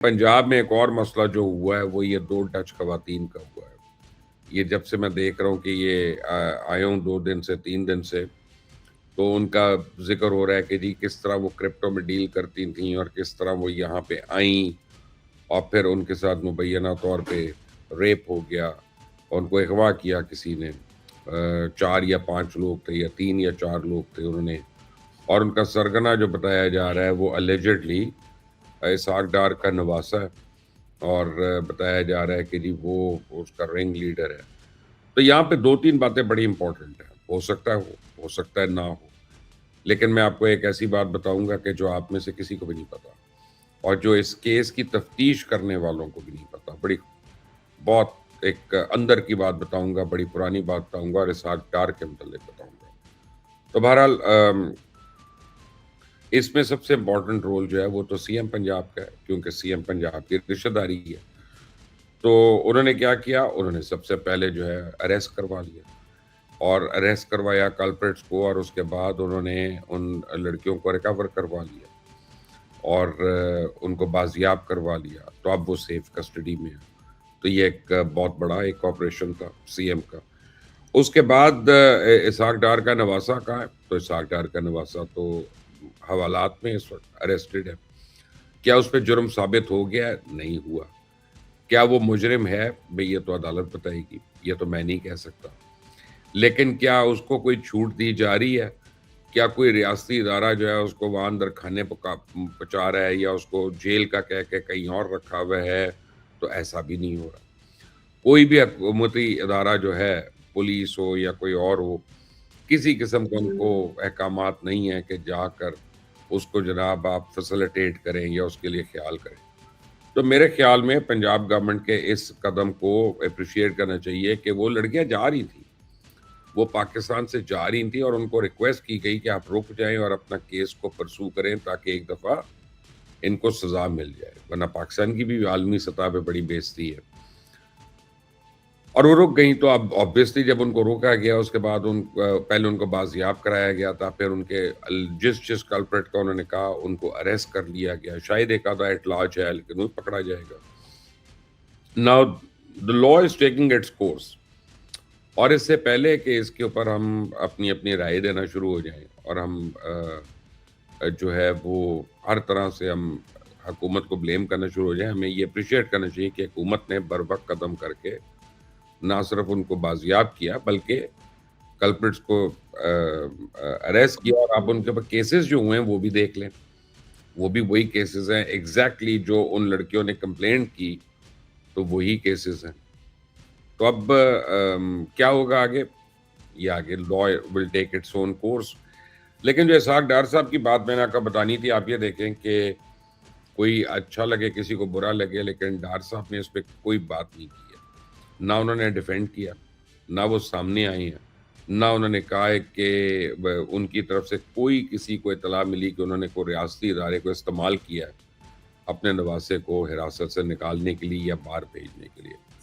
पंजाब में एक और मसला जो हुआ है वो ये 2 डच ख़वातीन का हुआ है। ये जब से मैं देख रहा हूँ कि ये आए हूँ 2 दिन से 3 दिन से, तो उनका ज़िक्र हो रहा है कि जी किस तरह वो क्रिप्टो में डील करती थीं और किस तरह वो यहाँ पे आईं और फिर उनके साथ मुबैना तौर पे रेप हो गया और उनको अगवा किया किसी ने। 4 या 5 लोग थे या 3 या 4 लोग थे उन्होंने, और उनका सरगना जो बताया जा रहा है वो अलिजेडली इसहाक डार का नवासा है और बताया जा रहा है कि जी वो उसका रिंग लीडर है। तो यहाँ पे 2-3 बातें बड़ी इम्पोर्टेंट हैं। हो सकता है ना हो। लेकिन मैं आपको एक ऐसी बात बताऊँगा कि जो आप में से किसी को भी नहीं पता और जो इस केस की तफ्तीश करने वालों को भी नहीं पता। बहुत एक अंदर की बात बताऊँगा, बड़ी पुरानी बात बताऊँगा और इसहाक डार के मुतल्लिक बताऊँगा। तो बहरहाल इसमें सबसे इम्पोर्टेंट रोल जो है वो तो सीएम पंजाब का है, क्योंकि सीएम पंजाब की रिश्तेदारी है। तो उन्होंने क्या किया, उन्होंने सबसे पहले जो है अरेस्ट करवा लिया और अरेस्ट करवाया कल्प्रिट्स को, और उसके बाद उन्होंने उन लड़कियों को रिकवर करवा लिया और उनको बाजियाब करवा लिया। तो अब वो सेफ कस्टडी में है। तो ये एक बहुत बड़ा एक ऑपरेशन था सीएम का। उसके बाद इसहाक डार का नवासा कहाँ है? तो इसहाक डार का नवासा तो हवालात में इस वक्त अरेस्टेड है। क्या उस पे जुर्म साबित हो गया है? नहीं हुआ। क्या वो मुजरिम है? भई ये तो अदालत बताएगी, ये तो मैं नहीं कह सकता। लेकिन क्या उसको कोई छूट दी जा रही है? क्या कोई रियासती इदारा जो है उसको वहाँ अंदर खाने पहुँचा रहा है या उसको जेल का कह के कहीं और रखा हुआ है? तो ऐसा भी नहीं हो रहा। कोई भी हुकूमती इदारा जो है, पुलिस हो या कोई और हो, किसी किस्म का उनको अहकामात नहीं है कि जाकर उसको जनाब आप फैसिलिटेट करें या उसके लिए ख़्याल करें। तो मेरे ख़्याल में पंजाब गवर्नमेंट के इस कदम को एप्रिशिएट करना चाहिए कि वो लड़कियाँ जा रही थीं। वो पाकिस्तान से जा रही थीं और उनको रिक्वेस्ट की गई कि आप रुक जाएँ और अपना केस को परस्यू करें ताकि एक दफ़ा इनको सज़ा मिल जाए। वरना पाकिस्तान की भी आलमी सतह पे बड़ी बेइज़्ज़ती है। और वो रुक गईं, तो अब ऑब्वियसली जब उनको रोका गया उसके बाद पहले उनको बाज़ियाब कराया गया था, फिर उनके जिस कल्प्रिट का उन्होंने कहा उनको अरेस्ट कर लिया गया। शायद एक आधा एट लार्ज है लेकिन वो पकड़ा जाएगा। Now the law is taking its course, और इससे पहले कि इसके ऊपर हम अपनी-अपनी राय देना शुरू हो जाएँ और हम जो है वो हर तरह से हम हुकूमत को ब्लेम करना शुरू हो जाएँ, हमें ये एप्रिशिएट करना चाहिए कि हुकूमत ने बरवक़्त कदम करके ना सिर्फ उनको बाजियाब किया बल्कि कल्प्रिट्स को अरेस्ट किया, और आप उनके ऊपर केसेस जो हुए हैं वो भी देख लें। वो भी वही केसेस हैं एग्ज़ैक्टली जो उन लड़कियों ने कंप्लेंट की, तो वही केसेस हैं। तो अब क्या होगा आगे? ये आगे law will take its own course. लेकिन जो इसहाक डार साहब की बात मैंने आपको बतानी थी, आप ये देखें कि कोई अच्छा लगे, किसी को बुरा लगे, लेकिन डार साहब ने इस पे कोई बात नहीं की है। ना उन्होंने डिफेंड किया, ना वो सामने आई हैं, ना उन्होंने कहा है कि उनकी तरफ से कोई किसी को इत्तला मिली कि उन्होंने कोई रियासती इदारे को इस्तेमाल किया है अपने नवासे को हिरासत से निकालने के लिए या बाहर भेजने के लिए।